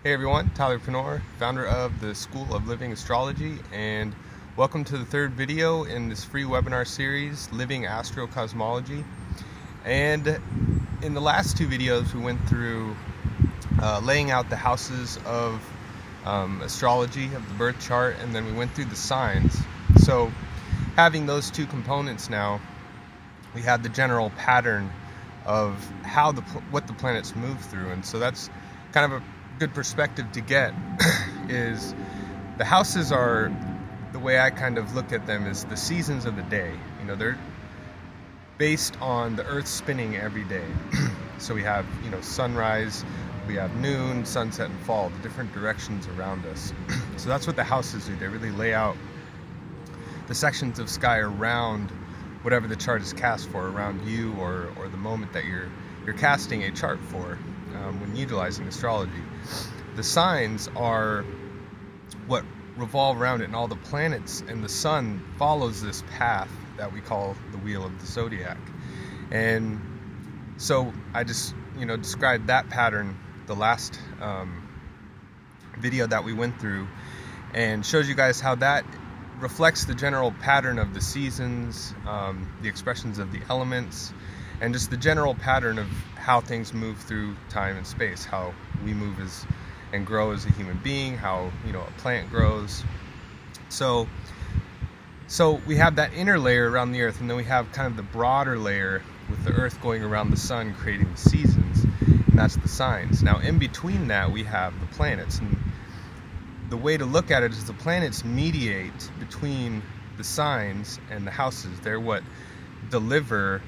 Hey everyone, Tyler Penor, founder of the School of Living Astrology, and welcome to the third video in this free webinar series, Living Astro-Cosmology. And in the last two videos we went through laying out the houses of astrology, of the birth chart, and then we went through the signs. So having those two components now, we have the general pattern of how what the planets move through, and so that's kind of a good perspective to get. Is the houses are, the way I kind of look at them, is the seasons of the day. You know, they're based on the Earth spinning every day. So we have, sunrise, we have noon, sunset, and fall, the different directions around us. So that's what the houses do. They really lay out the sections of sky around whatever the chart is cast for, around you or the moment that you're casting a chart for when utilizing astrology. The signs are what revolve around it, and all the planets and the sun follows this path that we call the wheel of the zodiac. And so I just described that pattern the last video that we went through, and shows you guys how that reflects the general pattern of the seasons, the expressions of the elements, and just the general pattern of how things move through time and space, how we move and grow as a human being, how a plant grows. So we have that inner layer around the Earth, and then we have kind of the broader layer with the Earth going around the sun, creating the seasons, and that's the signs. Now in between that we have the planets, and the way to look at it is the planets mediate between the signs and the houses. They're what deliver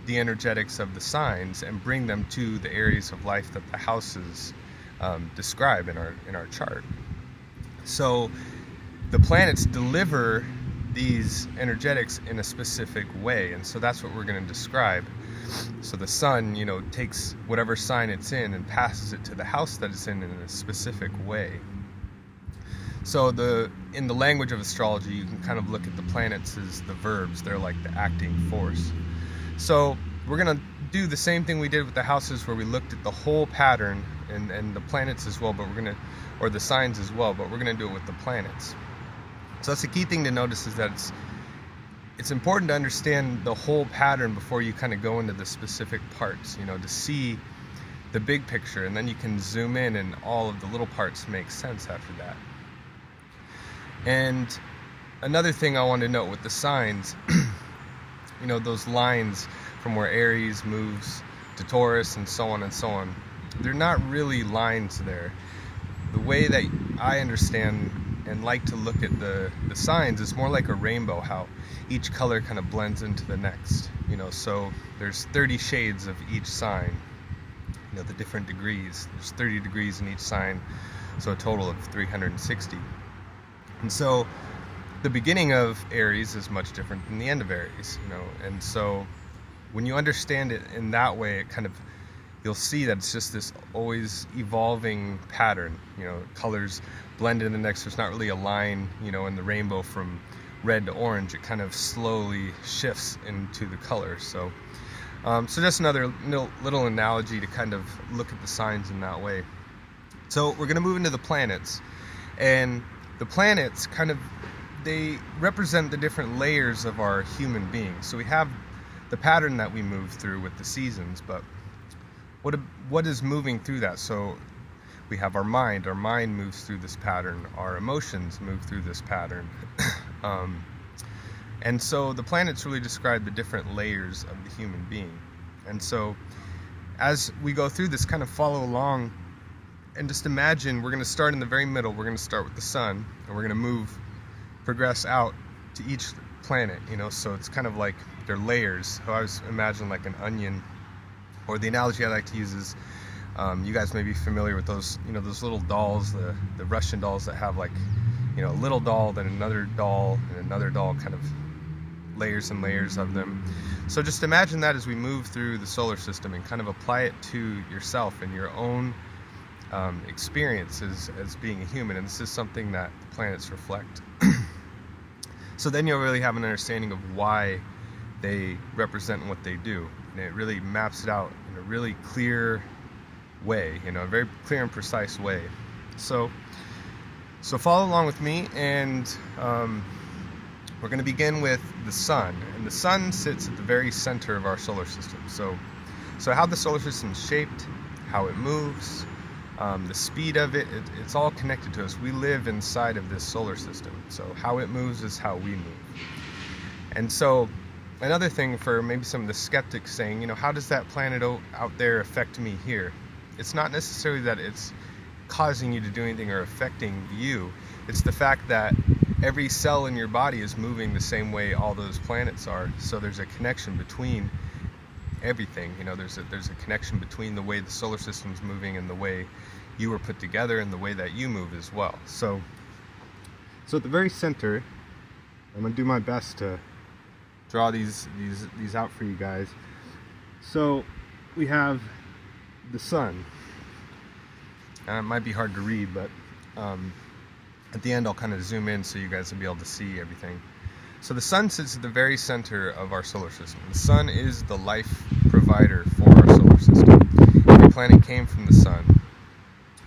the energetics of the signs and bring them to the areas of life that the houses describe in our chart. So the planets deliver these energetics in a specific way, and so that's what we're going to describe. So the sun, takes whatever sign it's in and passes it to the house that it's in a specific way. So in the language of astrology, you can kind of look at the planets as the verbs. They're like the acting force. So we're going to do the same thing we did with the houses, where we looked at the whole pattern and the planets as well, or the signs as well, but we're going to do it with the planets. So that's the key thing to notice, is that it's important to understand the whole pattern before you kind of go into the specific parts, to see the big picture, and then you can zoom in and all of the little parts make sense after that. And another thing I want to note with the signs, those lines from where Aries moves to Taurus and so on, they're not really lines there. The way that I understand and like to look at the signs is more like a rainbow, how each color kind of blends into the next. So there's 30 shades of each sign, the different degrees. There's 30 degrees in each sign, so a total of 360. And so the beginning of Aries is much different than the end of Aries, and so when you understand it in that way, you'll see that it's just this always evolving pattern. Colors blend in the next. There's not really a line, in the rainbow from red to orange. It kind of slowly shifts into the colors. So just another little analogy to kind of look at the signs in that way. So we're going to move into the planets, and the planets they represent the different layers of our human being. So we have the pattern that we move through with the seasons, but what is moving through that? So we have our mind moves through this pattern, our emotions move through this pattern. And so the planets really describe the different layers of the human being. And so as we go through this, kind of follow along, and just imagine we're going to start in the very middle. We're going to start with the sun, and we're going to progress out to each planet, so it's kind of like they're layers. So I always imagine like an onion, or the analogy I like to use is, you guys may be familiar with those, those little dolls, the Russian dolls that have like, a little doll, then another doll, and another doll, kind of layers and layers of them. So just imagine that as we move through the solar system, and kind of apply it to yourself and your own experiences as being a human. And this is something that the planets reflect. So then you'll really have an understanding of why they represent what they do, and it really maps it out in a really clear way, a very clear and precise way. So follow along with me, and we're going to begin with the sun. And the sun sits at the very center of our solar system. So how the solar system is shaped, how it moves, the speed of it, it's all connected to us. We live inside of this solar system. So how it moves is how we move. And so another thing for maybe some of the skeptics saying, how does that planet out there affect me here? It's not necessarily that it's causing you to do anything or affecting you. It's the fact that every cell in your body is moving the same way all those planets are. So there's a connection between everything. There's a connection between the way the solar system's moving and the way you were put together and the way that you move as well. So at the very center, I'm going to do my best to draw these out for you guys. So we have the sun. It might be hard to read, but at the end I'll kind of zoom in so you guys will be able to see everything. So the sun sits at the very center of our solar system. The sun is the life provider for our solar system. Every planet came from the sun,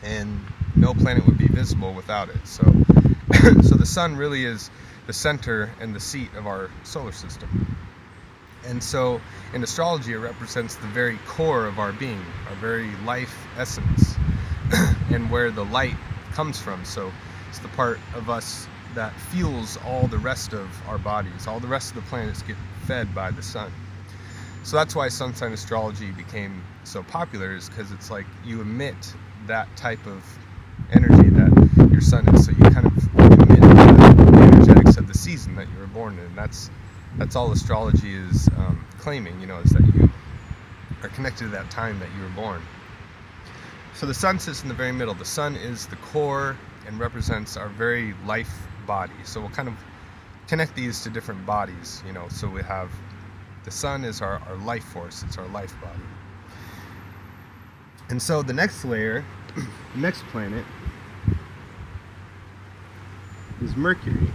and no planet would be visible without it. So the sun really is the center and the seat of our solar system. And so in astrology, it represents the very core of our being, our very life essence, and where the light comes from. So it's the part of us that fuels all the rest of our bodies. All the rest of the planets get fed by the sun. So that's why sun sign astrology became so popular, is because it's like you emit that type of energy that your sun is. So you kind of emit the energetics of the season that you were born in. That's all astrology is claiming, is that you are connected to that time that you were born. So the sun sits in the very middle. The sun is the core and represents our very life body. So we'll kind of connect these to different bodies, so we have the sun is our life force, it's our life body. And so the next layer, the next planet, is Mercury.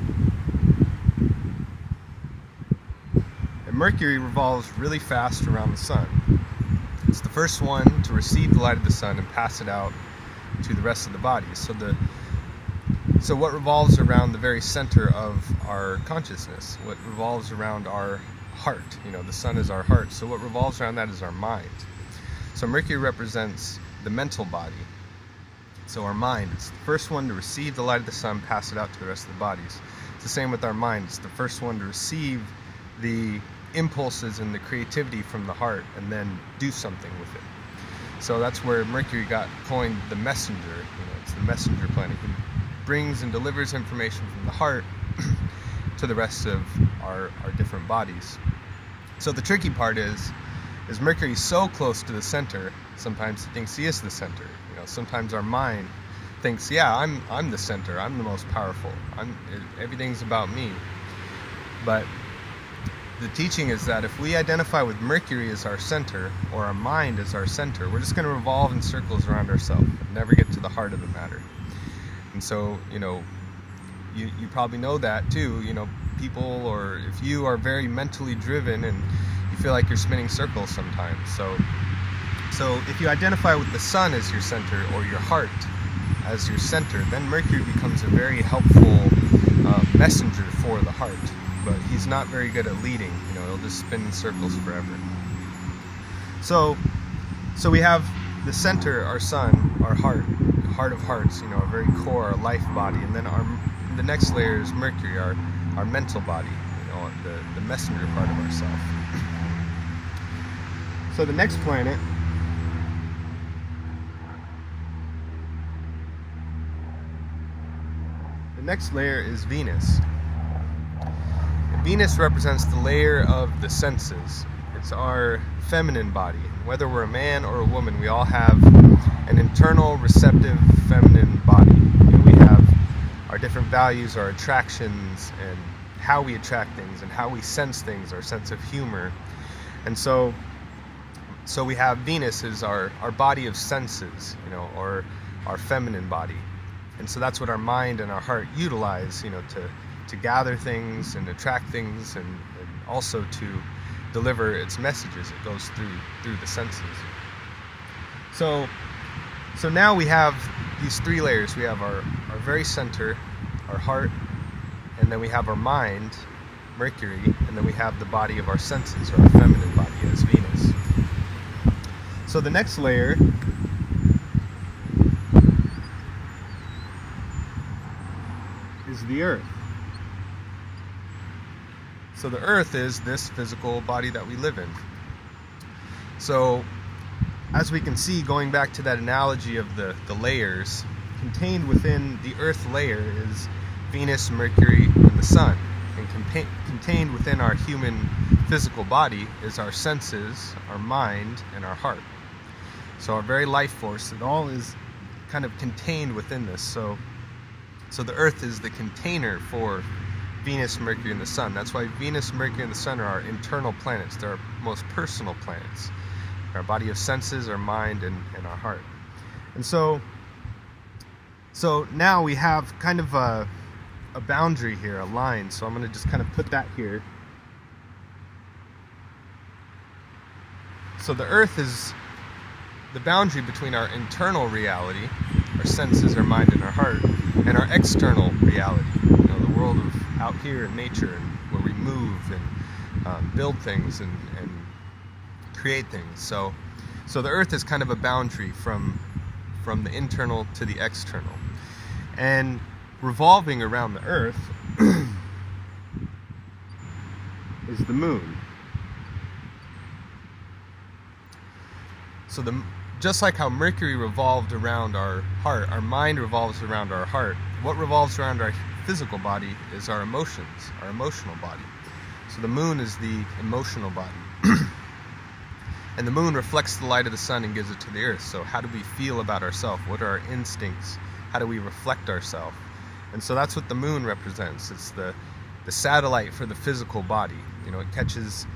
And Mercury revolves really fast around the sun. It's the first one to receive the light of the sun and pass it out to the rest of the body. So what revolves around the very center of our consciousness, what revolves around our heart, the sun is our heart. So what revolves around that is our mind. So Mercury represents the mental body. So our mind, it's the first one to receive the light of the sun, pass it out to the rest of the bodies. It's the same with our mind. It's the first one to receive the impulses and the creativity from the heart and then do something with it. So that's where Mercury got coined the messenger. It's the messenger planet. He brings and delivers information from the heart to the rest of our different bodies. So the tricky part is Mercury so close to the center, sometimes he thinks he is the center. Sometimes our mind thinks, yeah, I'm the center, I'm the most powerful, everything's about me. But the teaching is that if we identify with Mercury as our center, or our mind as our center, we're just going to revolve in circles around ourselves and never get to the heart of the matter. And so, you probably know that too, people, or if you are very mentally driven and you feel like you're spinning circles sometimes. So if you identify with the sun as your center, or your heart as your center, then Mercury becomes a very helpful messenger for the heart. But he's not very good at leading, he'll just spin in circles forever. So we have the center, our sun, our heart of hearts, our very core, our life body, and then the next layer is Mercury, our mental body, the messenger part of ourself. So the next planet next layer is Venus. And Venus represents the layer of the senses. It's our feminine body. Whether we're a man or a woman, we all have an internal, receptive, feminine body. We have our different values, our attractions, and how we attract things, and how we sense things, our sense of humor. And so we have Venus as our body of senses, or our feminine body. And so that's what our mind and our heart utilize, to gather things and attract things, and also to deliver its messages. It goes through the senses. So now we have these three layers. We have our very center, our heart, and then we have our mind, Mercury, and then we have the body of our senses, or our feminine body, as Venus. So the next layer is the Earth. So the Earth is this physical body that we live in. So as we can see, going back to that analogy of the layers, contained within the Earth layer is Venus, Mercury, and the Sun. And contained within our human physical body is our senses, our mind, and our heart. So our very life force, it all is kind of contained within this. So the Earth is the container for Venus, Mercury, and the Sun. That's why Venus, Mercury, and the Sun are our internal planets. They're our most personal planets. Our body of senses, our mind, and our heart. And so now we have kind of a boundary here, a line. So I'm going to just kind of put that here. So the Earth is the boundary between our internal reality, our senses, our mind, and our heart, and our external reality, the world of out here in nature, and where we move and build things and create things. So the Earth is kind of a boundary from the internal to the external. And revolving around the Earth is the Moon. So just like how Mercury revolved around our heart, our mind revolves around our heart. What revolves around our physical body is our emotions, our emotional body. So the Moon is the emotional body. And the Moon reflects the light of the Sun and gives it to the Earth. So how do we feel about ourselves? What are our instincts? How do we reflect ourselves? And so that's what the Moon represents. It's the satellite for the physical body. It catches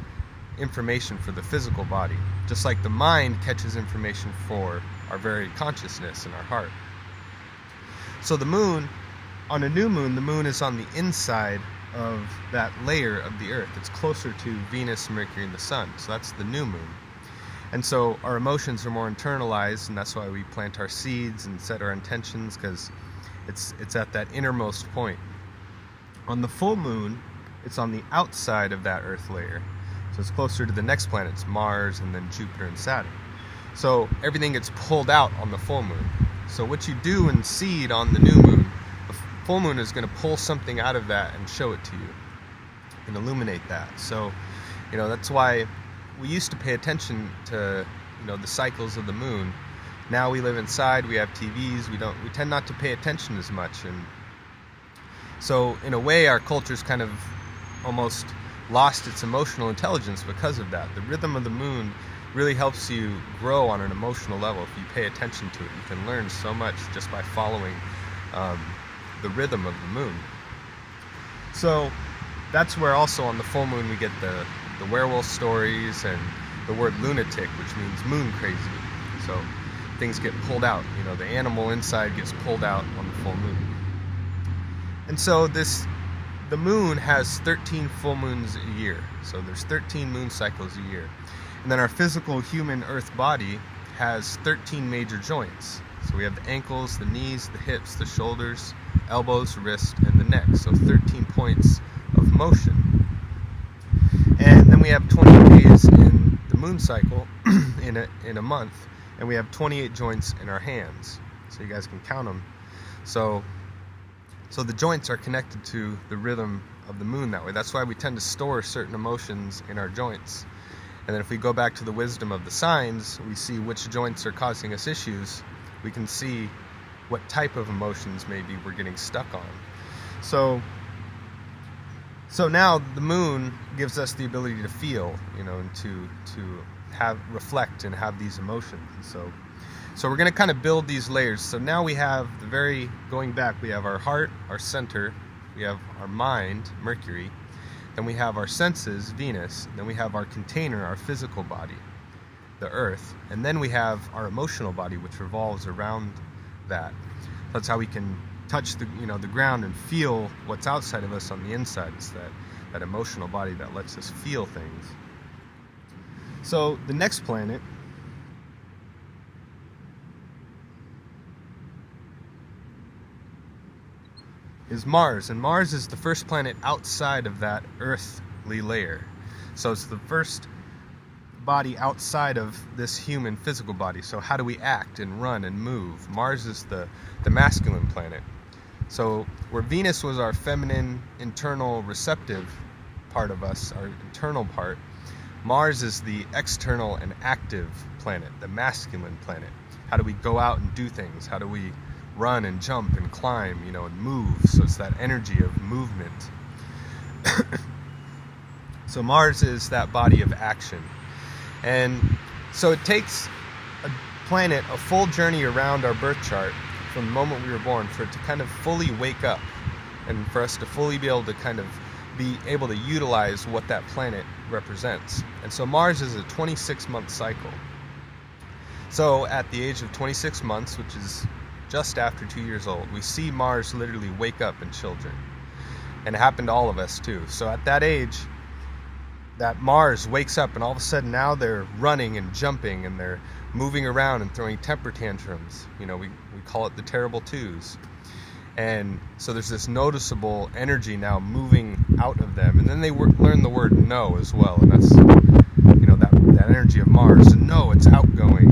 information for the physical body, just like the mind catches information for our very consciousness and our heart. So the Moon, on a new moon, the Moon is on the inside of that layer of the Earth. It's closer to Venus, Mercury, and the Sun. So that's the new moon. And so our emotions are more internalized, and that's why we plant our seeds and set our intentions, because it's at that innermost point. On the full moon, it's on the outside of that Earth layer. So it's closer to the next planets, Mars, and then Jupiter and Saturn. So everything gets pulled out on the full moon. So what you do in seed on the new moon, the full moon is going to pull something out of that and show it to you and illuminate that. So, that's why we used to pay attention to, the cycles of the moon. Now we live inside, we have TVs, we tend not to pay attention as much. And so in a way, our culture's kind of almost lost its emotional intelligence because of that. The rhythm of the moon really helps you grow on an emotional level. If you pay attention to it, you can learn so much just by following the rhythm of the moon. So that's where also on the full moon we get the werewolf stories and the word lunatic, which means moon crazy. So things get pulled out. The animal inside gets pulled out on the full moon. And so the moon has 13 full moons a year. So there's 13 moon cycles a year. And then our physical human Earth body has 13 major joints. So we have the ankles, the knees, the hips, the shoulders, elbows, wrists, and the neck. So 13 points of motion. And then we have 28 days in the moon cycle in a month. And we have 28 joints in our hands. So you guys can count them. So the joints are connected to the rhythm of the moon that way. That's why we tend to store certain emotions in our joints. And then if we go back to the wisdom of the signs, we see which joints are causing us issues. We can see what type of emotions maybe we're getting stuck on. So now the moon gives us the ability to feel, and to reflect and have these emotions. So we're going to kind of build these layers. So now we have going back, we have our heart, our center, we have our mind, Mercury, then we have our senses, Venus, then we have our container, our physical body, the Earth, and then we have our emotional body, which revolves around that. That's how we can touch the ground and feel what's outside of us on the inside. It's that emotional body that lets us feel things. So the next planet is Mars, and Mars is the first planet outside of that earthly layer. So it's the first body outside of this human physical body. So how do we act and run and move? Mars is the masculine planet. So where Venus was our feminine, internal, receptive part of us, our internal part, Mars is the external and active planet, the masculine planet. How do we go out and do things? How do we run and jump and climb, and move? So it's that energy of movement. So Mars is that body of action. And so it takes a planet a full journey around our birth chart from the moment we were born for it to kind of fully wake up and for us to fully be able to kind of be able to utilize what that planet represents. And so Mars is a 26-month cycle. So at the age of 26 months, which is just after 2 years old, we see Mars literally wake up in children. And it happened to all of us too. So at that age, that Mars wakes up and all of a sudden now they're running and jumping and they're moving around and throwing temper tantrums. We call it the terrible twos. And so there's this noticeable energy now moving out of them. And then they learn the word no as well. And that's, that energy of Mars. And no, it's outgoing,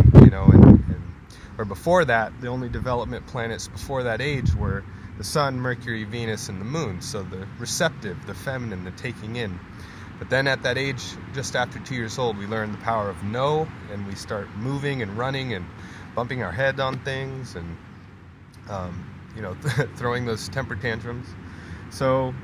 or before that, the only development planets before that age were the Sun, Mercury, Venus, and the Moon. So the receptive, the feminine, the taking in. But then at that age, just after 2 years old, we learn the power of no, and we start moving and running and bumping our head on things and, throwing those temper tantrums. So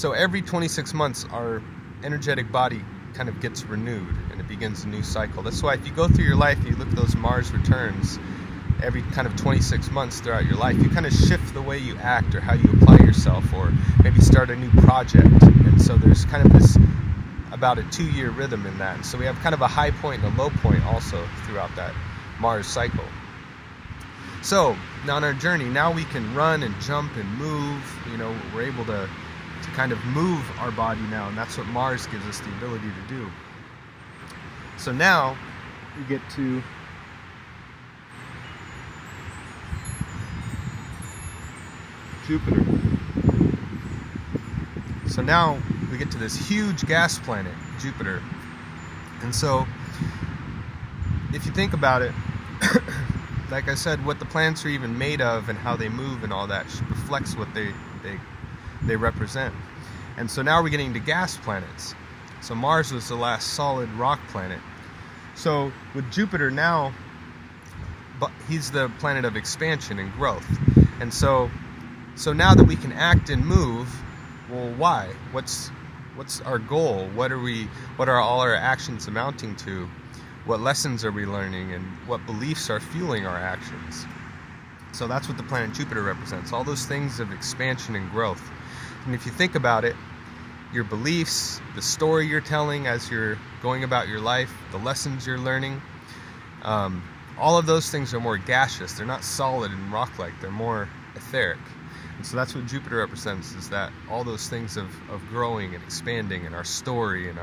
every 26 months, our energetic body kind of gets renewed and it begins a new cycle. That's why if you go through your life and you look at those Mars returns every kind of 26 months throughout your life, you kind of shift the way you act or how you apply yourself, or maybe start a new project. And so there's kind of this about a 2-year rhythm in that. And so we have kind of a high point and a low point also throughout that Mars cycle. So now on our journey, now we can run and jump and move. We're able to kind of move our body now, and that's what Mars gives us the ability to do. So now we get to Jupiter. So now we get to this huge gas planet, Jupiter. And so if you think about it, like I said, what the planets are even made of and how they move and all that reflects what they represent. And so now we're getting to gas planets. So Mars was the last solid rock planet. So with Jupiter now, he's the planet of expansion and growth. And so now that we can act and move, well, why? What's our goal? What are all our actions amounting to? What lessons are we learning, and what beliefs are fueling our actions? So that's what the planet Jupiter represents, all those things of expansion and growth. And if you think about it, your beliefs, the story you're telling as you're going about your life, the lessons you're learning, all of those things are more gaseous. They're not solid and rock-like. They're more etheric. And so that's what Jupiter represents, is that all those things of growing and expanding, and our story and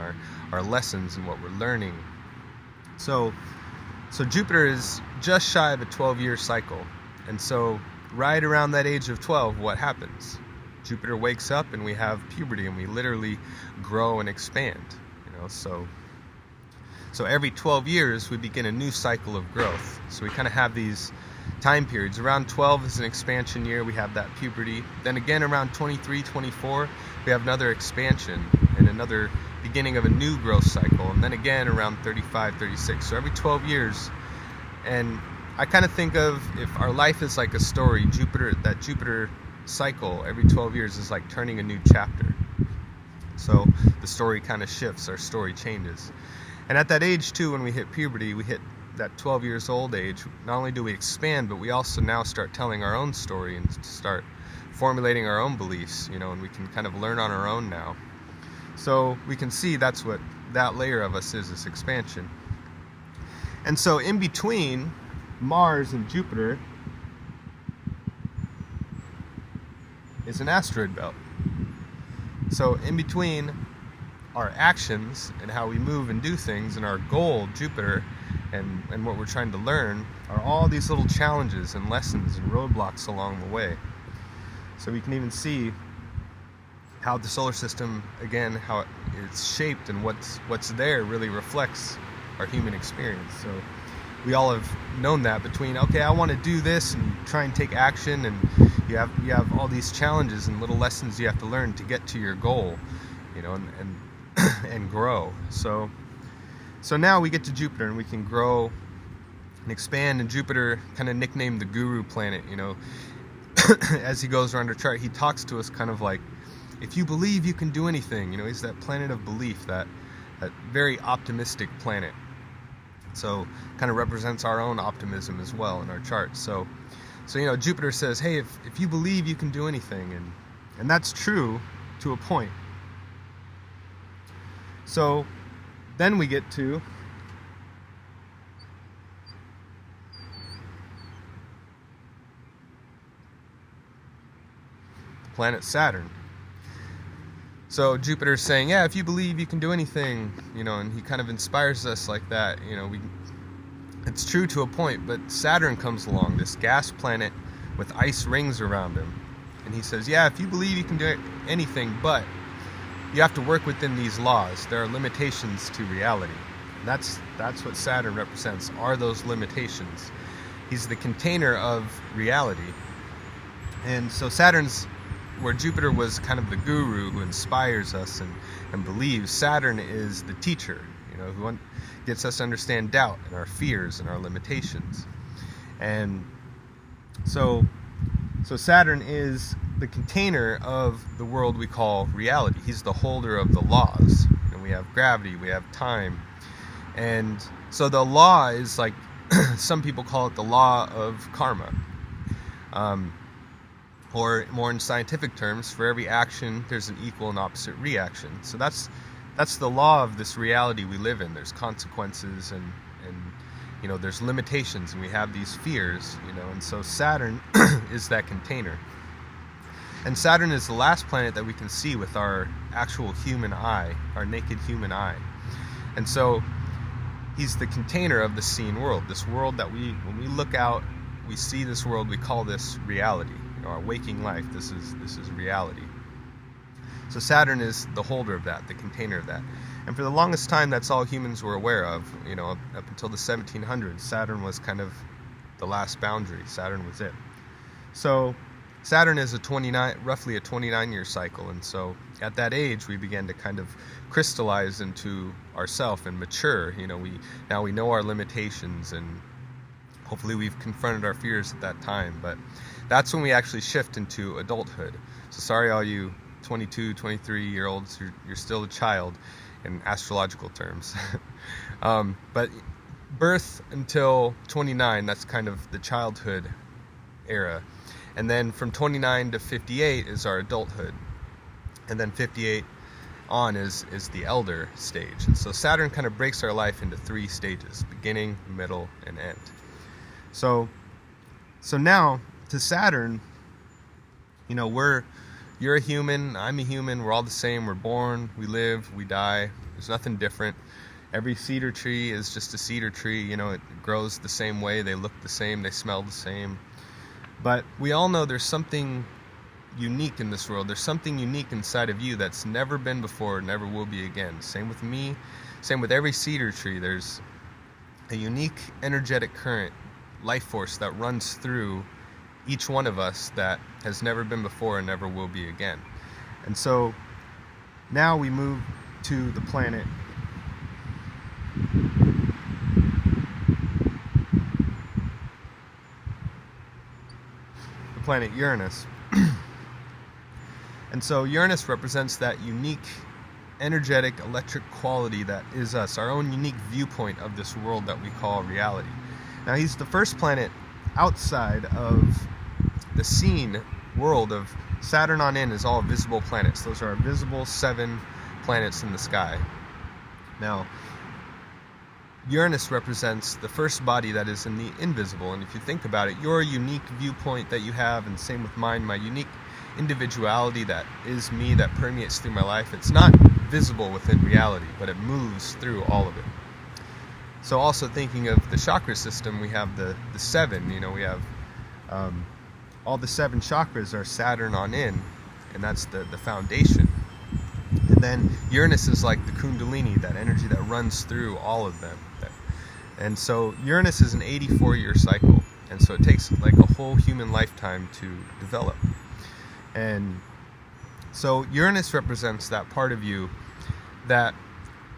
our lessons and what we're learning. So Jupiter is just shy of a 12-year cycle. And so right around that age of 12, what happens? Jupiter wakes up and we have puberty, and we literally grow and expand. So every 12 years we begin a new cycle of growth. So we kind of have these time periods. Around 12 is an expansion year. We have that puberty. Then again around 23, 24, we have another expansion and another beginning of a new growth cycle. And then again around 35, 36. So every 12 years. And I kind of think of, if our life is like a story, that Jupiter cycle every 12 years is like turning a new chapter. So the story kind of shifts, our story changes. And at that age too, when we hit puberty, we hit that 12 years old age, not only do we expand, but we also now start telling our own story and start formulating our own beliefs, and we can kind of learn on our own now. So we can see that's what that layer of us is, this expansion. And so in between Mars and Jupiter is an asteroid belt. So in between our actions and how we move and do things and our goal, Jupiter, and what we're trying to learn, are all these little challenges and lessons and roadblocks along the way. So we can even see how the solar system, again, how it's shaped and what's there really reflects our human experience. So we all have known that between, okay, I want to do this and try and take action, and you have all these challenges and little lessons you have to learn to get to your goal, you know, and and grow. So now we get to Jupiter and we can grow and expand, and Jupiter kind of nicknamed the guru planet, you know. As he goes around our chart, he talks to us kind of like, if you believe you can do anything, you know, he's that planet of belief, that very optimistic planet. So kind of represents our own optimism as well in our chart. So you know, Jupiter says, hey, if you believe you can do anything, and that's true to a point. So then we get to the planet Saturn. So Jupiter's saying, yeah, if you believe you can do anything, you know, and he kind of inspires us like that, you know. It's true to a point, but Saturn comes along, this gas planet with ice rings around him, and he says, yeah, if you believe you can do anything, but you have to work within these laws. There are limitations to reality. And that's what Saturn represents, are those limitations. He's the container of reality. And so Saturn's, where Jupiter was kind of the guru who inspires us and believes, Saturn is the teacher, you know, who gets us to understand doubt and our fears and our limitations. And so Saturn is the container of the world we call reality. He's the holder of the laws. You know, we have gravity, we have time. And so the law is like, some people call it the law of karma. Or more in scientific terms, for every action, there's an equal and opposite reaction. So that's the law of this reality we live in. There's consequences and you know, there's limitations, and we have these fears, you know, and so Saturn is that container. And Saturn is the last planet that we can see with our actual human eye, our naked human eye. And so he's the container of the seen world, this world that when we look out, we see this world, we call this reality. You know, our waking life, this is reality. So Saturn is the holder of that, the container of that. And for the longest time, that's all humans were aware of. You know, up until the 1700s, Saturn was kind of the last boundary. Saturn was it. So Saturn is roughly a 29-year cycle, and so at that age, we began to kind of crystallize into ourself and mature. You know, now we know our limitations, and hopefully we've confronted our fears at that time. But that's when we actually shift into adulthood. So sorry, all you 22, 23-year-olds, you're still a child in astrological terms. But birth until 29, that's kind of the childhood era. And then from 29 to 58 is our adulthood. And then 58 on is the elder stage. And so Saturn kind of breaks our life into 3 stages: beginning, middle, and end. So now to Saturn, you know, you're a human, I'm a human, we're all the same, we're born, we live, we die, there's nothing different. Every cedar tree is just a cedar tree, you know, it grows the same way, they look the same, they smell the same. But we all know there's something unique in this world. There's something unique inside of you that's never been before, never will be again. Same with me, same with every cedar tree. There's a unique energetic current, life force that runs through each one of us that has never been before and never will be again. And so now we move to the planet Uranus. And so Uranus represents that unique energetic electric quality that is us, our own unique viewpoint of this world that we call reality. Now he's the first planet outside of the seen world. Of Saturn on in is all visible planets. Those are our visible 7 planets in the sky. Now Uranus represents the first body that is in the invisible, and if you think about it, your unique viewpoint that you have, and same with mine, my unique individuality that is me, that permeates through my life, it's not visible within reality, but it moves through all of it. So also thinking of the chakra system, we have the 7, you know, we have all the 7 chakras are Saturn on in, and that's the foundation. And then Uranus is like the Kundalini, that energy that runs through all of them. And so Uranus is an 84-year cycle, and so it takes like a whole human lifetime to develop. And so Uranus represents that part of you that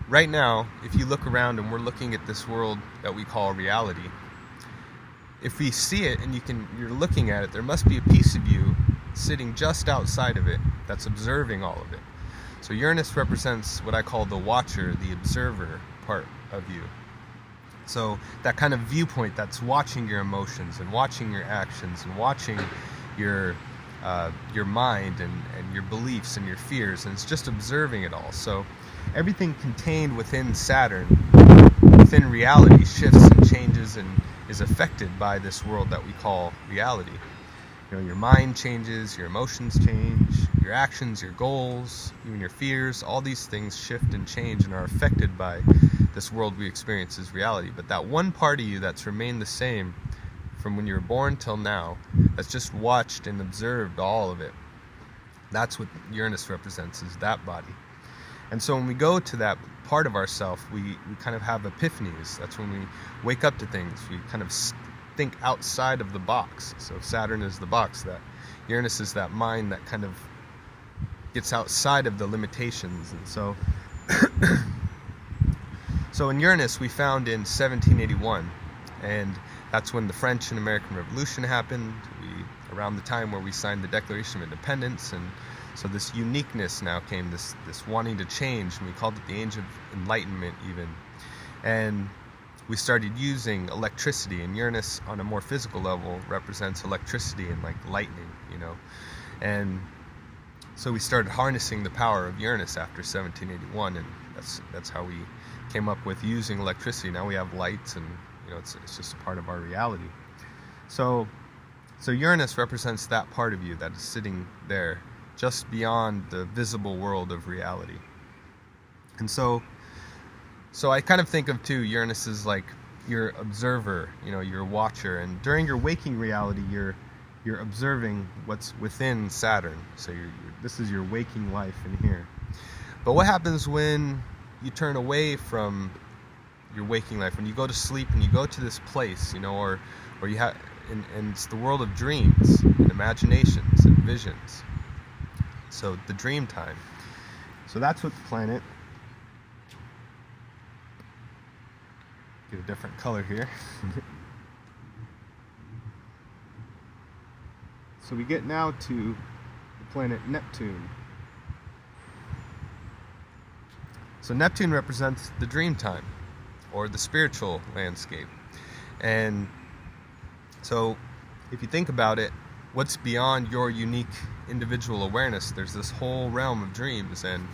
right now, if you look around and we're looking at this world that we call reality, if we see it and you're looking at it, there must be a piece of you sitting just outside of it that's observing all of it. So Uranus represents what I call the watcher, the observer part of you. So that kind of viewpoint that's watching your emotions and watching your actions and watching your mind and your beliefs and your fears, and it's just observing it all. So everything contained within Saturn, within reality, shifts and changes and is affected by this world that we call reality. You know, your mind changes, your emotions change, your actions, your goals, even your fears, all these things shift and change and are affected by this world we experience as reality. But that one part of you that's remained the same from when you were born till now, that's just watched and observed all of it, that's what Uranus represents, is that body. And so when we go to that part of ourself, we kind of have epiphanies. That's when we wake up to things. We kind of think outside of the box. So Saturn is the box, that Uranus is that mind that kind of gets outside of the limitations. And so so in Uranus we found in 1781, and that's when the French and American Revolution happened, around the time where we signed the Declaration of Independence. And so this uniqueness now came, this wanting to change, and we called it the Age of Enlightenment even. And we started using electricity, and Uranus on a more physical level represents electricity and like lightning, you know. And so we started harnessing the power of Uranus after 1781, and that's how we came up with using electricity. Now we have lights, and you know, it's just a part of our reality. So Uranus represents that part of you that is sitting there just beyond the visible world of reality. And so I kind of think of too Uranus as like your observer, you know, your watcher, and during your waking reality you're observing what's within Saturn. So this is your waking life in here. But what happens when you turn away from your waking life, when you go to sleep and you go to this place, you know, or you have, and it's the world of dreams and imaginations and visions. So the dream time. So that's what the planet, get a different color here. So we get now to the planet Neptune. So Neptune represents the dream time, or the spiritual landscape. And so if you think about it, what's beyond your unique individual awareness, there's this whole realm of dreams, and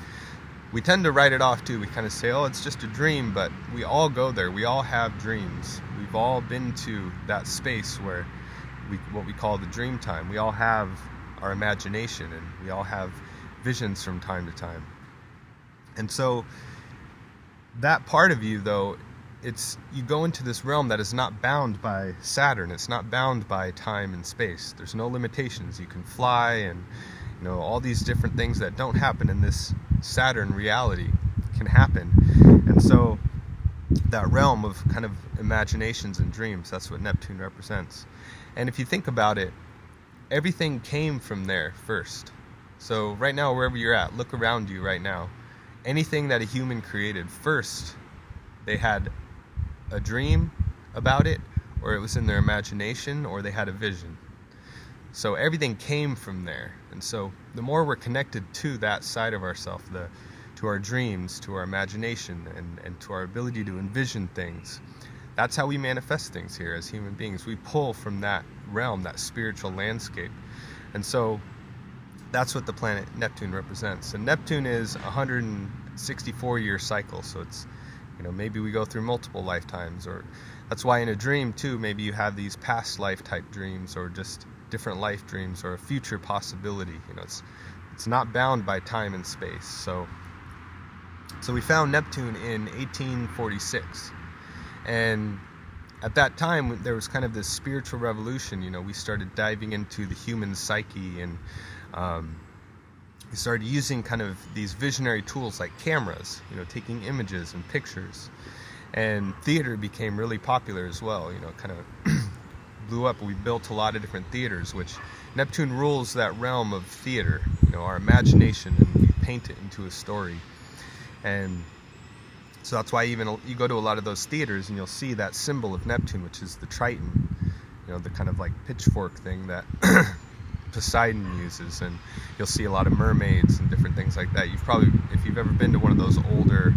we tend to write it off too. We kind of say, oh, it's just a dream, but we all go there. We all have dreams. We've all been to that space where what we call the dream time. We all have our imagination, and we all have visions from time to time. And so that part of you, though, you go into this realm that is not bound by Saturn. It's not bound by time and space. There's no limitations. You can fly, and you know, all these different things that don't happen in this Saturn reality can happen. And so that realm of kind of imaginations and dreams, that's what Neptune represents. And if you think about it, everything came from there first. So right now, wherever you're at, look around you right now. Anything that a human created, first they had a dream about it, or it was in their imagination, or they had a vision. So everything came from there. And so the more we're connected to that side of ourselves, to our dreams, to our imagination, and to our ability to envision things, that's how we manifest things here as human beings. We pull from that realm, that spiritual landscape. And so that's what the planet Neptune represents. And Neptune is a 164-year cycle, so it's, you know, maybe we go through multiple lifetimes, or that's why in a dream too, maybe you have these past life type dreams, or just different life dreams, or a future possibility. You know, it's not bound by time and space. So we found Neptune in 1846, and at that time, there was kind of this spiritual revolution. We started diving into the human psyche, and we started using kind of these visionary tools like cameras, taking images and pictures. And theater became really popular as well. Kind of blew up. We built a lot of different theaters, which Neptune rules that realm of theater, our imagination, and we paint it into a story. And so that's why even you go to a lot of those theaters and you'll see that symbol of Neptune, which is the Triton, the kind of like pitchfork thing that Poseidon uses. And you'll see a lot of mermaids and different things like that. You've probably, if you've ever been to one of those older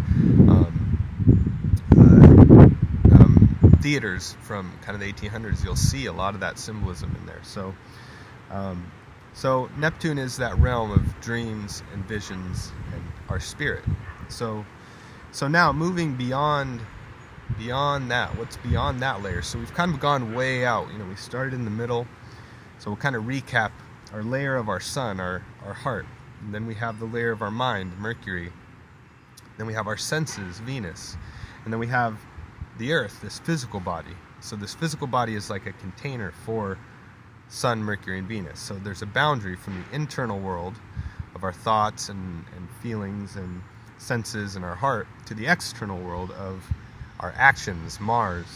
theaters from kind of the 1800s, you'll see a lot of that symbolism in there. So Neptune is that realm of dreams and visions and our spirit. So now moving beyond that, what's beyond that layer? So we've kind of gone way out. We started in the middle. So we'll kind of recap our layer of our sun, our heart. And then we have the layer of our mind, Mercury. Then we have our senses, Venus. And then we have the Earth, this physical body. So this physical body is like a container for Sun, Mercury, and Venus. So there's a boundary from the internal world of our thoughts and feelings and senses and our heart to the external world of our actions, Mars,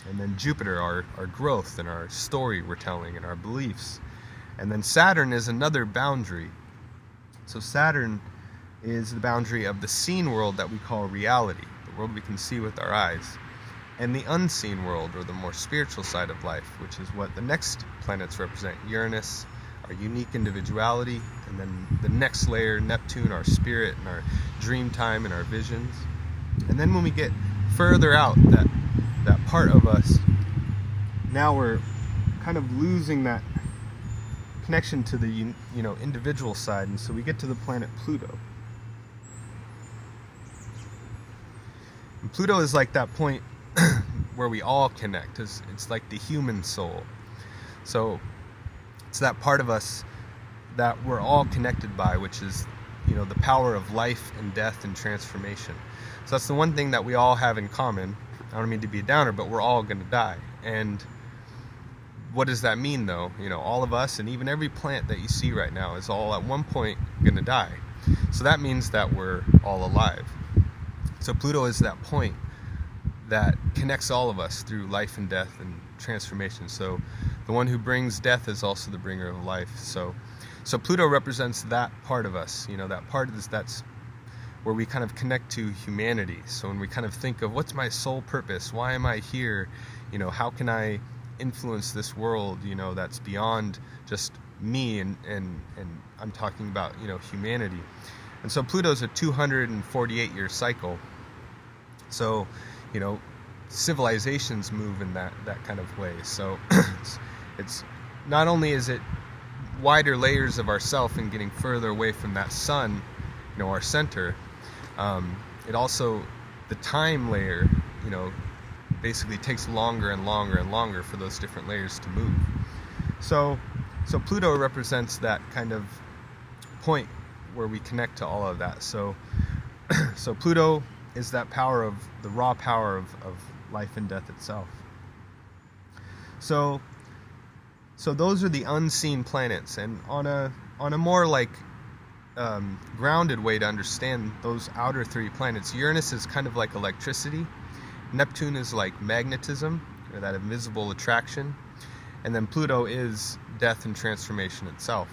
and then Jupiter, our growth and our story we're telling and our beliefs. And then Saturn is another boundary. So Saturn is the boundary of the seen world that we call reality, the world we can see with our eyes, and the unseen world, or the more spiritual side of life, which is what the next planets represent. Uranus, our unique individuality, and then the next layer, Neptune, our spirit and our dream time and our visions. And then when we get further out, that part of us, now we're kind of losing that connection to the individual side, and so we get to the planet Pluto. And Pluto is like that point where we all connect. It's like the human soul. So it's that part of us that we're all connected by, which is the power of life and death and transformation. So that's the one thing that we all have in common. I don't mean to be a downer, but we're all going to die. And what does that mean, though? All of us, and even every plant that you see right now, is all at one point going to die. So that means that we're all alive. So Pluto is that point that connects all of us through life and death and transformation. So the one who brings death is also the bringer of life. So Pluto represents that part of us, that part of this, that's where we kind of connect to humanity. So when we kind of think of what's my sole purpose, why am I here, how can I influence this world, that's beyond just me, and I'm talking about, humanity. And so Pluto's a 248-year cycle. So, civilizations move in that kind of way. So it's not only is it wider layers of ourself and getting further away from that sun, our center, it also, the time layer, basically takes longer and longer and longer for those different layers to move. So Pluto represents that kind of point where we connect to all of that. So Pluto is that power of the raw power of life and death itself. So those are the unseen planets, and on a more like grounded way to understand those outer three planets, Uranus is kind of like electricity, Neptune is like magnetism, or that invisible attraction, and then Pluto is death and transformation itself.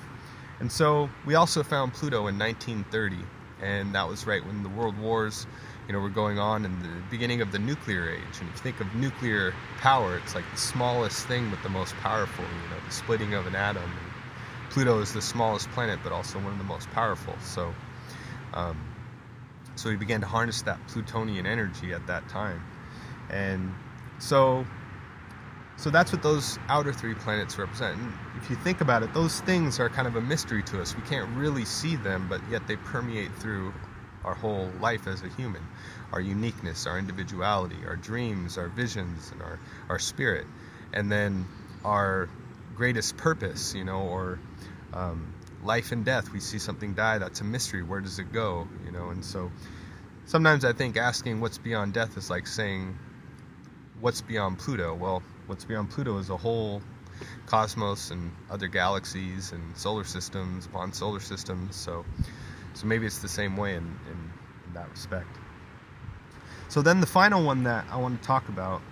And so we also found Pluto in 1930, and that was right when the world wars were going on, in the beginning of the nuclear age. And if you think of nuclear power, it's like the smallest thing but the most powerful, the splitting of an atom. And Pluto is the smallest planet but also one of the most powerful. So we began to harness that Plutonian energy at that time. And so that's what those outer three planets represent. And if you think about it, those things are kind of a mystery to us. We can't really see them, but yet they permeate through our whole life as a human. Our uniqueness, our individuality, our dreams, our visions, and our spirit. And then our greatest purpose, or life and death. We see something die, that's a mystery. Where does it go? And so sometimes I think asking what's beyond death is like saying, what's beyond Pluto? Well, what's beyond Pluto is a whole cosmos and other galaxies and solar systems upon solar systems. So maybe it's the same way in that respect. So then the final one that I want to talk about,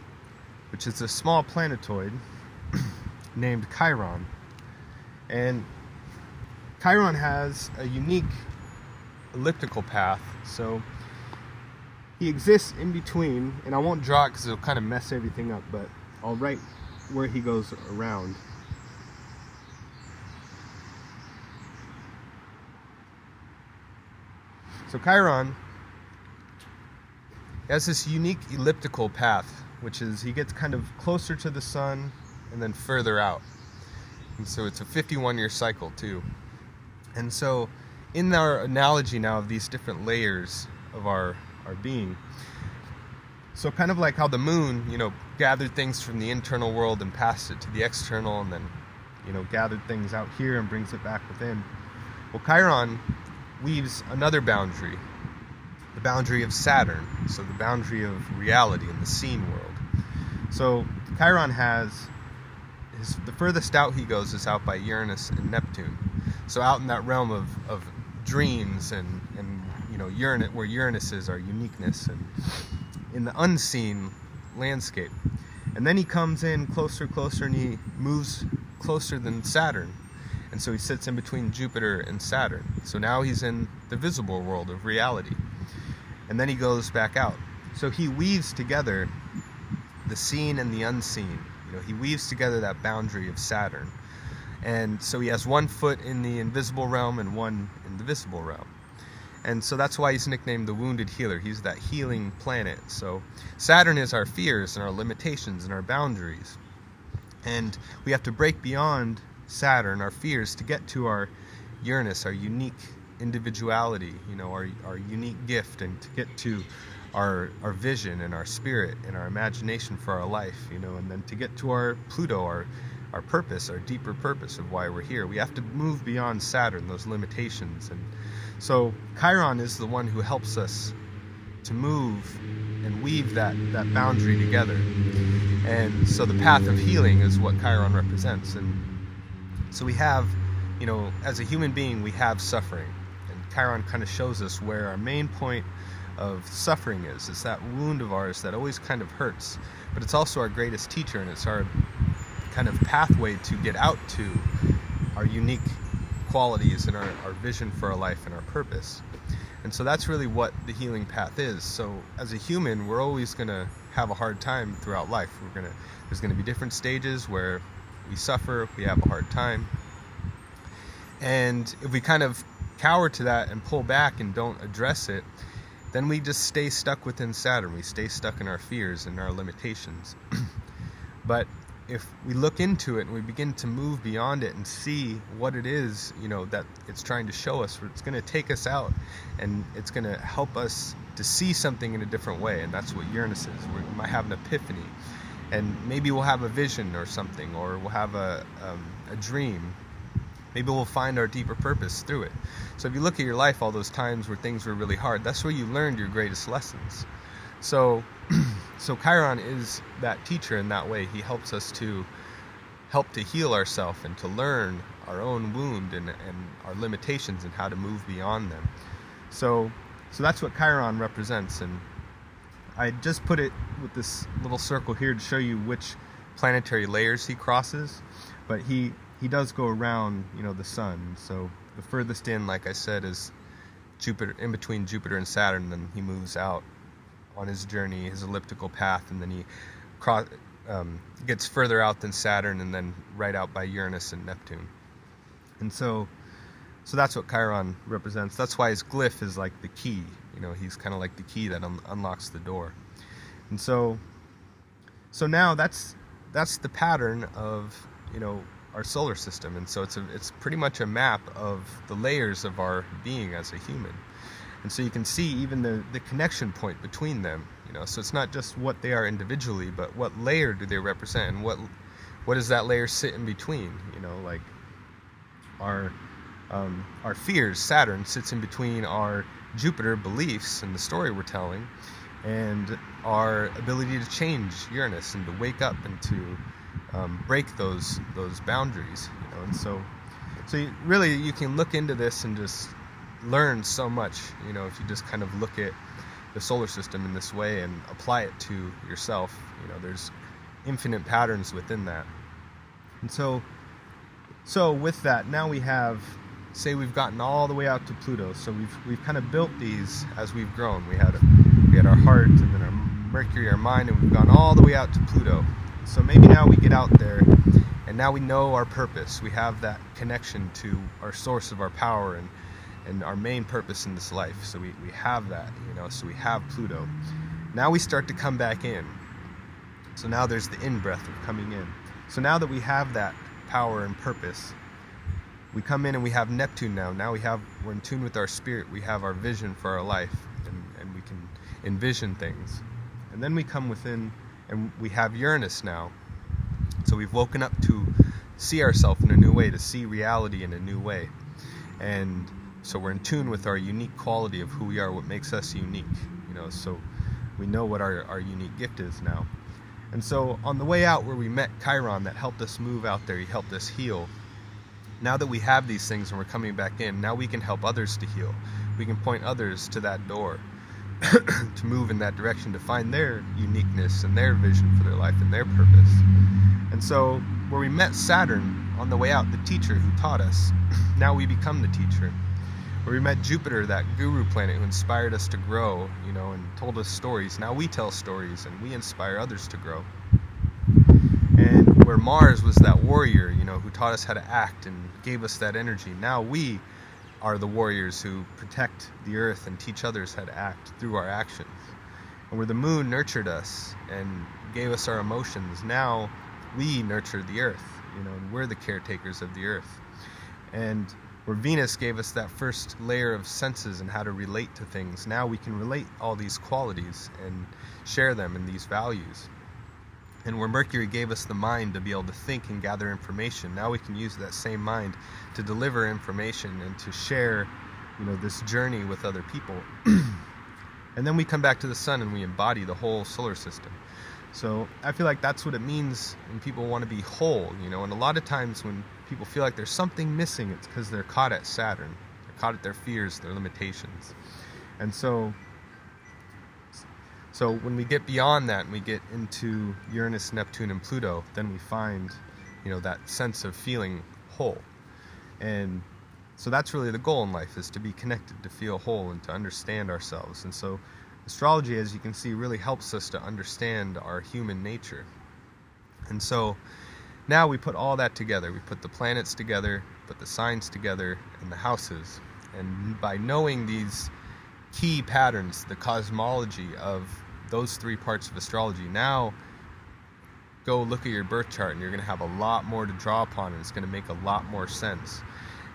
which is a small planetoid named Chiron. And Chiron has a unique elliptical path. So he exists in between, and I won't draw it because it'll kind of mess everything up, but I'll write where he goes around. So Chiron has this unique elliptical path, which is he gets kind of closer to the sun and then further out. And so it's a 51-year cycle too. And so in our analogy now of these different layers of our being, so kind of like how the moon, gathered things from the internal world and passed it to the external, and then, gathered things out here and brings it back within. Well, Chiron weaves another boundary, the boundary of Saturn, so the boundary of reality in the seen world. So Chiron has the furthest out he goes is out by Uranus and Neptune. So out in that realm of dreams and Uranus, where Uranus is our uniqueness, and in the unseen landscape. And then he comes in closer, and he moves closer than Saturn. And so he sits in between Jupiter and Saturn. So now he's in the visible world of reality. And then he goes back out. So he weaves together the seen and the unseen. He weaves together that boundary of Saturn. And so he has one foot in the invisible realm and one in the visible realm. And so that's why he's nicknamed the Wounded Healer. He's that healing planet. So Saturn is our fears and our limitations and our boundaries. And we have to break beyond Saturn, our fears, to get to our Uranus, our unique individuality, our unique gift, and to get to our vision and our spirit and our imagination for our life, and then to get to our Pluto, our purpose, our deeper purpose of why we're here. We have to move beyond Saturn, those limitations. And so Chiron is the one who helps us to move and weave that boundary together. And so the path of healing is what Chiron represents. And so we have, as a human being, we have suffering. And Chiron kind of shows us where our main point of suffering is. It's that wound of ours that always kind of hurts. But it's also our greatest teacher, and it's our kind of pathway to get out to our unique qualities and our vision for our life and our purpose. And so that's really what the healing path is. So as a human, we're always going to have a hard time throughout life. There's going to be different stages where we suffer, we have a hard time. And if we kind of cower to that and pull back and don't address it, then we just stay stuck within Saturn. We stay stuck in our fears and our limitations. But if we look into it and we begin to move beyond it and see what it is, that it's trying to show us, it's going to take us out, and it's going to help us to see something in a different way. And that's what Uranus is. We might have an epiphany, and maybe we'll have a vision or something, or we'll have a dream. Maybe we'll find our deeper purpose through it. So if you look at your life, all those times where things were really hard, that's where you learned your greatest lessons. So Chiron is that teacher in that way. He helps us to heal ourselves and to learn our own wound and our limitations and how to move beyond them. So that's what Chiron represents. And I just put it with this little circle here to show you which planetary layers he crosses. But he does go around, the sun. So the furthest in, like I said, is Jupiter, in between Jupiter and Saturn. Then he moves out on his journey, his elliptical path, and then he gets further out than Saturn, and then right out by Uranus and Neptune. And so that's what Chiron represents. That's why his glyph is like the key. He's kind of like the key that unlocks the door. And so now that's the pattern of our solar system. And so it's pretty much a map of the layers of our being as a human. And so you can see even the connection point between them, so it's not just what they are individually, but what layer do they represent, and what does that layer sit in between, like our fears. Saturn sits in between our Jupiter beliefs and the story we're telling, and our ability to change Uranus and to wake up and to break those boundaries, and so you can look into this and just learn so much, if you just kind of look at the solar system in this way and apply it to yourself. There's infinite patterns within that. And so with that, now we have, say we've gotten all the way out to Pluto. So we've kind of built these as we've grown. We had our heart, and then our Mercury, our mind, and we've gone all the way out to Pluto. So maybe now we get out there, and now we know our purpose. We have that connection to our source of our power and our main purpose in this life. So we have that, so we have Pluto. Now we start to come back in. So now there's the in-breath of coming in. So now that we have that power and purpose, we come in and we have Neptune now. Now we're in tune with our spirit. We have our vision for our life, and we can envision things. And then we come within, and we have Uranus now. So we've woken up to see ourselves in a new way, to see reality in a new way. And so we're in tune with our unique quality of who we are, what makes us unique, so we know what our unique gift is now. And so on the way out, where we met Chiron, that helped us move out there, he helped us heal. Now that we have these things and we're coming back in, now we can help others to heal. We can point others to that door to move in that direction, to find their uniqueness and their vision for their life and their purpose. And so where we met Saturn on the way out, the teacher who taught us, now we become the teacher. Where we met Jupiter, that guru planet who inspired us to grow, and told us stories. Now we tell stories and we inspire others to grow. And where Mars was that warrior, who taught us how to act and gave us that energy. Now we are the warriors who protect the earth and teach others how to act through our actions. And where the moon nurtured us and gave us our emotions, now we nurture the earth, and we're the caretakers of the earth. And where Venus gave us that first layer of senses and how to relate to things, now we can relate all these qualities and share them in these values. And where Mercury gave us the mind to be able to think and gather information, now we can use that same mind to deliver information and to share, this journey with other people. And then we come back to the sun and we embody the whole solar system. So I feel like that's what it means when people want to be whole, and a lot of times when people feel like there's something missing, it's because they're caught at Saturn. They're caught at their fears, their limitations. And so when we get beyond that and we get into Uranus, Neptune, and Pluto, then we find, that sense of feeling whole. And so that's really the goal in life, is to be connected, to feel whole, and to understand ourselves. And so astrology, as you can see, really helps us to understand our human nature. And so now we put all that together. We put the planets together, put the signs together, and the houses. And by knowing these key patterns, the cosmology of those three parts of astrology, now go look at your birth chart and you're going to have a lot more to draw upon, and it's going to make a lot more sense.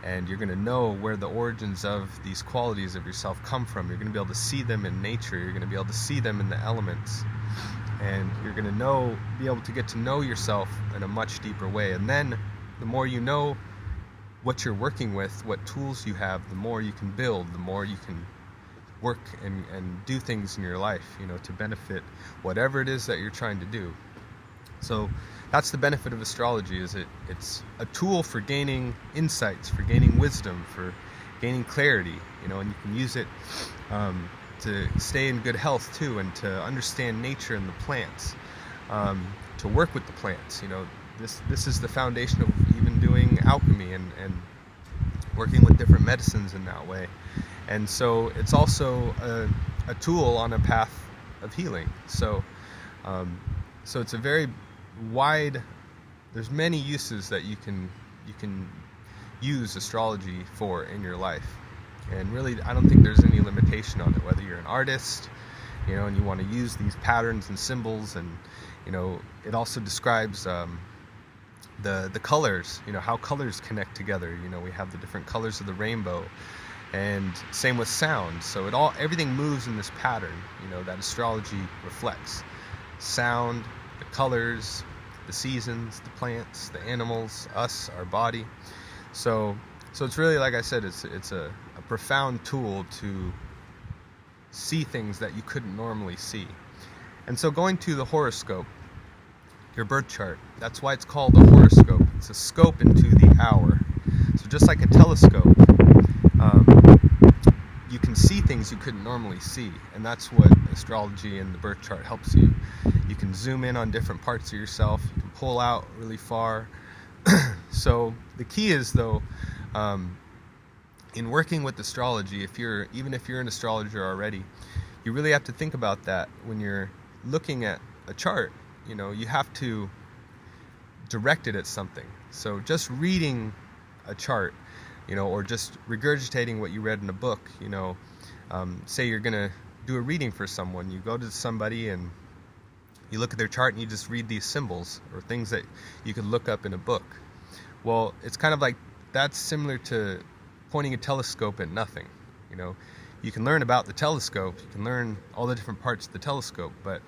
And you're going to know where the origins of these qualities of yourself come from. You're going to be able to see them in nature. You're going to be able to see them in the elements. And you're going to be able to get to know yourself in a much deeper way. And then the more you know what you're working with, what tools you have, the more you can build, the more you can work and do things in your life, to benefit whatever it is that you're trying to do. So that's the benefit of astrology, is it's a tool for gaining insights, for gaining wisdom, for gaining clarity, and you can use it to stay in good health too, and to understand nature and the plants, to work with the plants. This is the foundation of even doing alchemy and working with different medicines in that way. And so it's also a tool on a path of healing. So it's a very wide, there's many uses that you can use astrology for in your life. And really, I don't think there's any limitation on it, whether you're an artist, and you want to use these patterns and symbols, and, it also describes the colors, how colors connect together. We have the different colors of the rainbow, and same with sound. So everything moves in this pattern, that astrology reflects. Sound, the colors, the seasons, the plants, the animals, us, our body. So it's really, like I said, it's a profound tool to see things that you couldn't normally see. And so going to the horoscope, your birth chart, that's why it's called a horoscope. It's a scope into the hour. So just like a telescope, you can see things you couldn't normally see, and that's what astrology and the birth chart helps you. You can zoom in on different parts of yourself, you can pull out really far. So the key is, though, in working with astrology, even if you're an astrologer already, you really have to think about that when you're looking at a chart. You have to direct it at something. So just reading a chart, or just regurgitating what you read in a book, say you're going to do a reading for someone, you go to somebody and you look at their chart and you just read these symbols or things that you could look up in a book. Well, it's kind of like that's similar to pointing a telescope at nothing. You can learn about the telescope, you can learn all the different parts of the telescope, but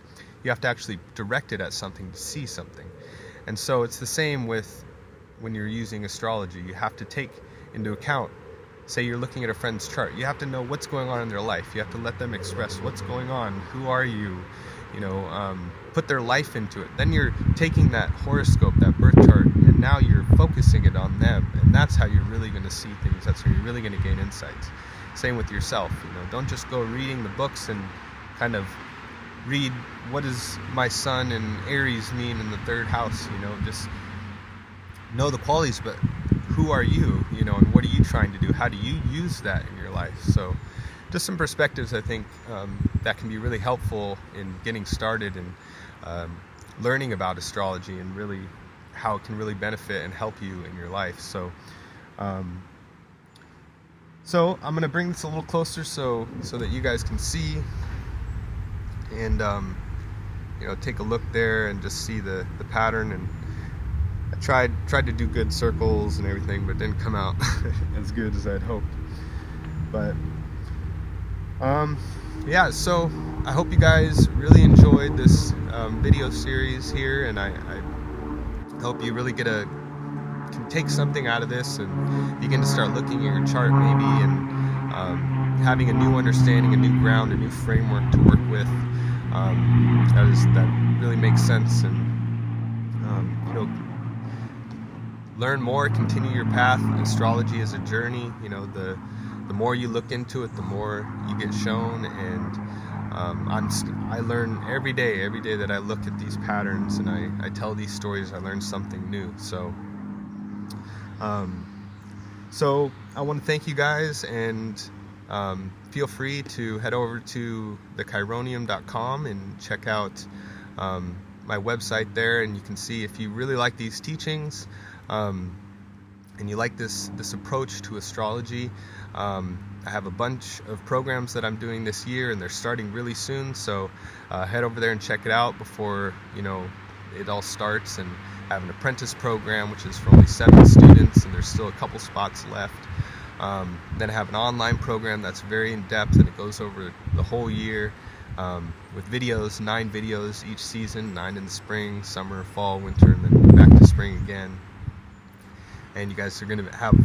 you have to actually direct it at something to see something. And so it's the same with when you're using astrology. You have to take into account, say you're looking at a friend's chart, you have to know what's going on in their life. You have to let them express what's going on, who are you, put their life into it. Then you're taking that horoscope, that birth chart, and now you're focusing it on them, and that's how you're really going to see things. That's how you're really going to gain insights. Same with yourself. Don't just go reading the books and kind of read what does my sun and Aries mean in the third house. Just know the qualities, but who are you, and what are you trying to do? How do you use that in your life? So just some perspectives, I think, that can be really helpful in getting started and learning about astrology and really how it can really benefit and help you in your life. So I'm going to bring this a little closer so that you guys can see and take a look there and just see the pattern. And I tried to do good circles and everything, but it didn't come out as good as I'd hoped. But yeah, so I hope you guys really enjoyed this video series here, and I hope you really can take something out of this and begin to start looking at your chart maybe, and having a new understanding, a new ground, a new framework to work with. That really makes sense. And learn more, continue your path. Astrology is a journey. The more you look into it, the more you get shown. And I learn every day that I look at these patterns and I tell these stories, I learn something new. So I want to thank you guys, and feel free to head over to thechironium.com and check out my website there, and you can see if you really like these teachings and you like this approach to astrology. I have a bunch of programs that I'm doing this year, and they're starting really soon, so head over there and check it out before it all starts. And I have an apprentice program which is for only 7 students, and there's still a couple spots left. Then I have an online program that's very in-depth, and it goes over the whole year with videos, 9 videos each season, 9 in the spring, summer, fall, winter, and then back to spring again. And you guys are going to have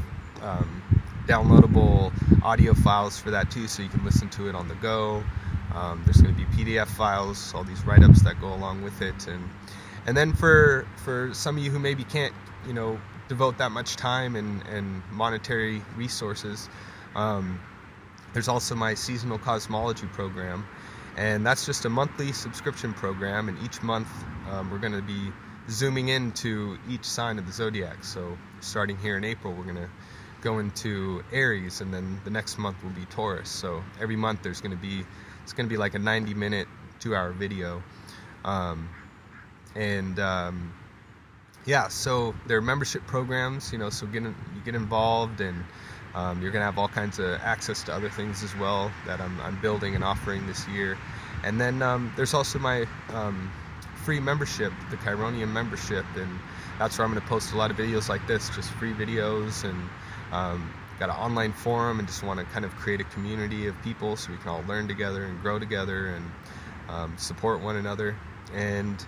downloadable audio files for that too, so you can listen to it on the go. There's going to be PDF files, all these write-ups that go along with it. And then for some of you who maybe can't devote that much time and monetary resources, there's also my seasonal cosmology program, and that's just a monthly subscription program, and each month we're going to be zooming into each sign of the zodiac. So starting here in April, we're going to go into Aries, and then the next month will be Taurus. So every month it's going to be like a 90-minute, 2-hour video. Yeah, so there are membership programs, so you get involved, and you're going to have all kinds of access to other things as well that I'm building and offering this year. And then there's also my free membership, the Chironium membership, and that's where I'm going to post a lot of videos like this, just free videos, and got an online forum, and just want to kind of create a community of people so we can all learn together and grow together and support one another. And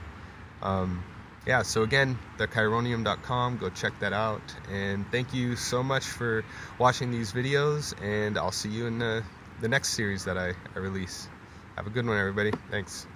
yeah, so again, thechironium.com, go check that out. And thank you so much for watching these videos, and I'll see you in the the next series that I release. Have a good one, everybody. Thanks.